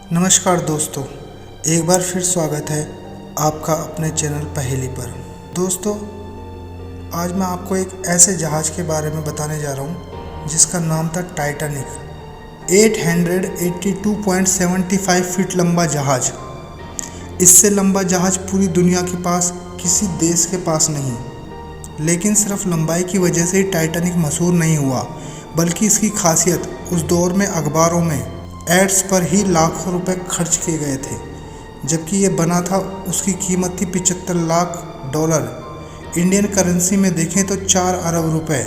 नमस्कार दोस्तों, एक बार फिर स्वागत है आपका अपने चैनल पहेली पर। दोस्तों, आज मैं आपको एक ऐसे जहाज़ के बारे में बताने जा रहा हूँ जिसका नाम था टाइटैनिक। 882.75 फीट लंबा जहाज़। इससे लंबा जहाज़ पूरी दुनिया के पास किसी देश के पास नहीं। लेकिन सिर्फ लंबाई की वजह से ही टाइटैनिक मशहूर नहीं हुआ, बल्कि इसकी खासियत उस दौर में अखबारों में एड्स पर ही लाखों रुपए खर्च किए गए थे। जबकि ये बना था, उसकी कीमत थी 75 लाख डॉलर। इंडियन करेंसी में देखें तो 4 अरब रुपए।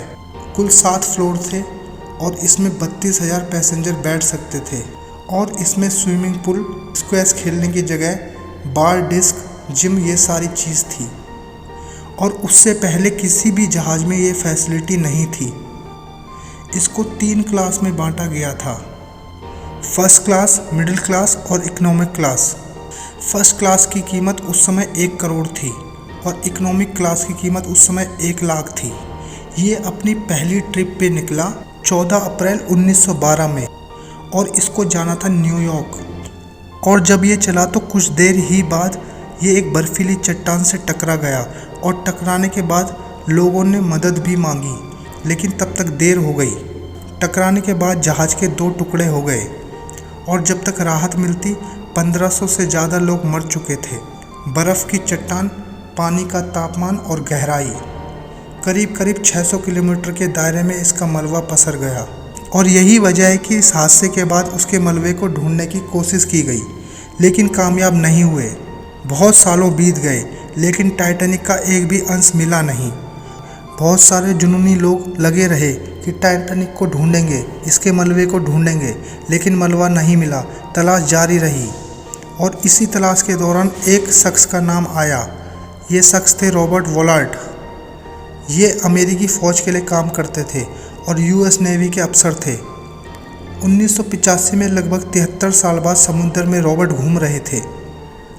कुल 7 फ्लोर थे और इसमें 32,000 पैसेंजर बैठ सकते थे। और इसमें स्विमिंग पूल, स्क्वैश खेलने की जगह, बार, डिस्क, जिम, ये सारी चीज़ थी। और उससे पहले किसी भी जहाज़ में ये फैसिलिटी नहीं थी। इसको 3 क्लास में बांटा गया था: फर्स्ट क्लास, मिडिल क्लास और इकोनॉमिक क्लास। फर्स्ट क्लास की कीमत उस समय 1 करोड़ थी और इकोनॉमिक क्लास की कीमत उस समय 1 लाख थी। ये अपनी पहली ट्रिप पे निकला 14 अप्रैल 1912 में और इसको जाना था न्यूयॉर्क। और जब ये चला तो कुछ देर ही बाद ये एक बर्फीली चट्टान से टकरा गया और टकराने के बाद लोगों ने मदद भी मांगी, लेकिन तब तक देर हो गई। टकराने के बाद जहाज़ के 2 टुकड़े हो गए और जब तक राहत मिलती 1500 से ज़्यादा लोग मर चुके थे। बर्फ़ की चट्टान, पानी का तापमान और गहराई, करीब करीब 600 किलोमीटर के दायरे में इसका मलबा पसर गया। और यही वजह है कि इस हादसे के बाद उसके मलबे को ढूंढने की कोशिश की गई, लेकिन कामयाब नहीं हुए। बहुत सालों बीत गए, लेकिन टाइटैनिक का एक भी अंश मिला नहीं। बहुत सारे जुनूनी लोग लगे रहे कि टाइटैनिक को ढूंढेंगे, इसके मलबे को ढूंढेंगे, लेकिन मलबा नहीं मिला। तलाश जारी रही और इसी तलाश के दौरान एक शख्स का नाम आया। ये शख्स थे रॉबर्ट वॉलार्ट। ये अमेरिकी फ़ौज के लिए काम करते थे और यूएस नेवी के अफसर थे। 1985 में लगभग 73 साल बाद समुद्र में रॉबर्ट घूम रहे थे।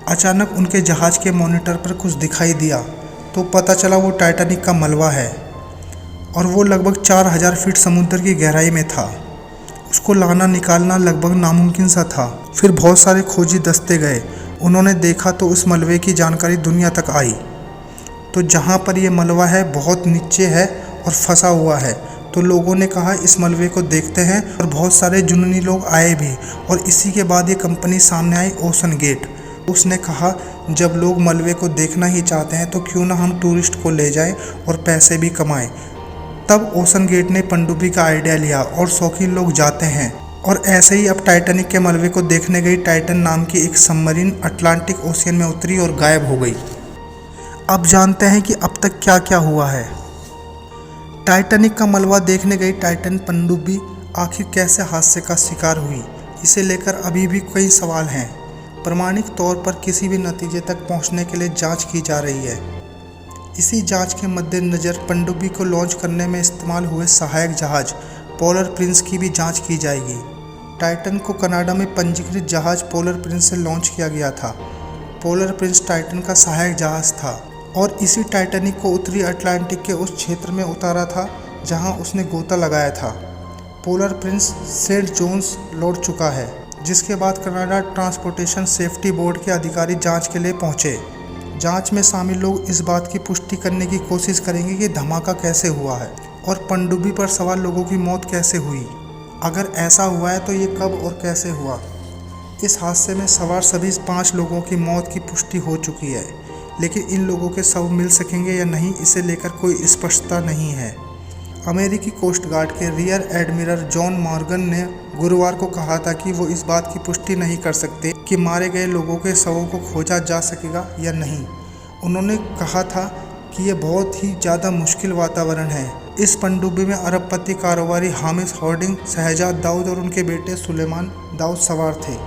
अचानक उनके जहाज़ के मॉनिटर पर कुछ दिखाई दिया तो पता चला वो टाइटैनिक का मलबा है और वो लगभग 4000 फीट समुद्र की गहराई में था। उसको लाना निकालना लगभग नामुमकिन सा था। फिर बहुत सारे खोजी दस्ते गए। उन्होंने देखा तो उस मलबे की जानकारी दुनिया तक आई। तो जहाँ पर ये मलबा है बहुत नीचे है और फंसा हुआ है। तो लोगों ने कहा इस मलबे को देखते हैं, और बहुत सारे जुनूनी लोग आए भी। और इसी के बाद ये कंपनी सामने आई, ओशन गेट। उसने कहा जब लोग मलबे को देखना ही चाहते हैं तो क्यों ना हम टूरिस्ट को ले जाएं और पैसे भी कमाएं। तब ओशन गेट ने पनडुब्बी का आइडिया लिया और शौकीन लोग जाते हैं। और ऐसे ही अब टाइटैनिक के मलबे को देखने गई टाइटन नाम की एक सबमरीन अटलांटिक ओशियन में उतरी और गायब हो गई। अब जानते हैं कि अब तक क्या क्या हुआ है। टाइटैनिक का मलबा देखने गई टाइटन पनडुब्बी आखिर कैसे हादसे का शिकार हुई, इसे लेकर अभी भी कई सवाल हैं। प्रमाणिक तौर पर किसी भी नतीजे तक पहुंचने के लिए जांच की जा रही है। इसी जांच के मद्देनज़र पनडुब्बी को लॉन्च करने में इस्तेमाल हुए सहायक जहाज़ पोलर प्रिंस की भी जांच की जाएगी। टाइटन को कनाडा में पंजीकृत जहाज़ पोलर प्रिंस से लॉन्च किया गया था। पोलर प्रिंस टाइटन का सहायक जहाज़ था और इसी टाइटैनिक को उत्तरी अटलांटिक के उस क्षेत्र में उतारा था जहां उसने गोता लगाया था। पोलर प्रिंस सेंट जोन्स लौट चुका है, जिसके बाद कनाडा ट्रांसपोर्टेशन सेफ्टी बोर्ड के अधिकारी जांच के लिए पहुंचे। जांच में शामिल लोग इस बात की पुष्टि करने की कोशिश करेंगे कि धमाका कैसे हुआ है और पनडुब्बी पर सवार लोगों की मौत कैसे हुई। अगर ऐसा हुआ है तो ये कब और कैसे हुआ। इस हादसे में सवार सभी 5 लोगों की मौत की पुष्टि हो चुकी है, लेकिन इन लोगों के शव मिल सकेंगे या नहीं, इसे लेकर कोई स्पष्टता नहीं है। अमेरिकी कोस्ट गार्ड के रियर एडमिरल जॉन मॉर्गन ने गुरुवार को कहा था कि वो इस बात की पुष्टि नहीं कर सकते कि मारे गए लोगों के शवों को खोजा जा सकेगा या नहीं। उन्होंने कहा था कि यह बहुत ही ज़्यादा मुश्किल वातावरण है। इस पनडुब्बी में अरबपति कारोबारी हामिश हॉर्डिंग, शहजाद दाऊद और उनके बेटे सुलेमान दाऊद सवार थे।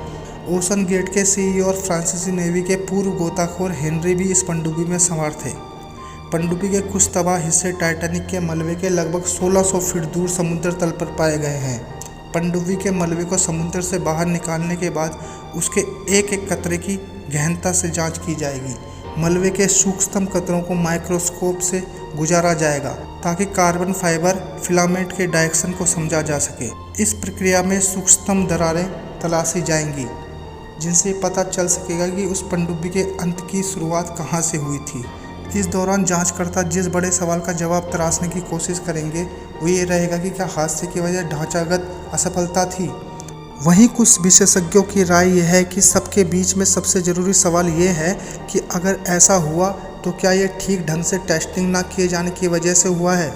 ओशन गेट के सीईओ और फ्रांसीसी नेवी के पूर्व गोताखोर हेनरी भी इस पनडुब्बी में सवार थे। पनडुब्बी के कुछ तबाह हिस्से टाइटैनिक के मलबे के लगभग 1600 फीट दूर समुद्र तल पर पाए गए हैं। पनडुब्बी के मलबे को समुद्र से बाहर निकालने के बाद उसके एक एक कतरे की गहनता से जांच की जाएगी। मलबे के सूक्ष्म कतरों को माइक्रोस्कोप से गुजारा जाएगा ताकि कार्बन फाइबर फिलामेंट के डायरेक्शन को समझा जा सके। इस प्रक्रिया में सूक्ष्म दरारें तलाशी जाएंगी जिनसे पता चल सकेगा कि उस पनडुब्बी के अंत की शुरुआत कहाँ से हुई थी। इस दौरान जांचकर्ता जिस बड़े सवाल का जवाब तलाशने की कोशिश करेंगे वो ये रहेगा कि क्या हादसे की वजह ढांचागत असफलता थी। वहीं कुछ विशेषज्ञों की राय यह है कि सबके बीच में सबसे ज़रूरी सवाल ये है कि अगर ऐसा हुआ तो क्या ये ठीक ढंग से टेस्टिंग ना किए जाने की वजह से हुआ है।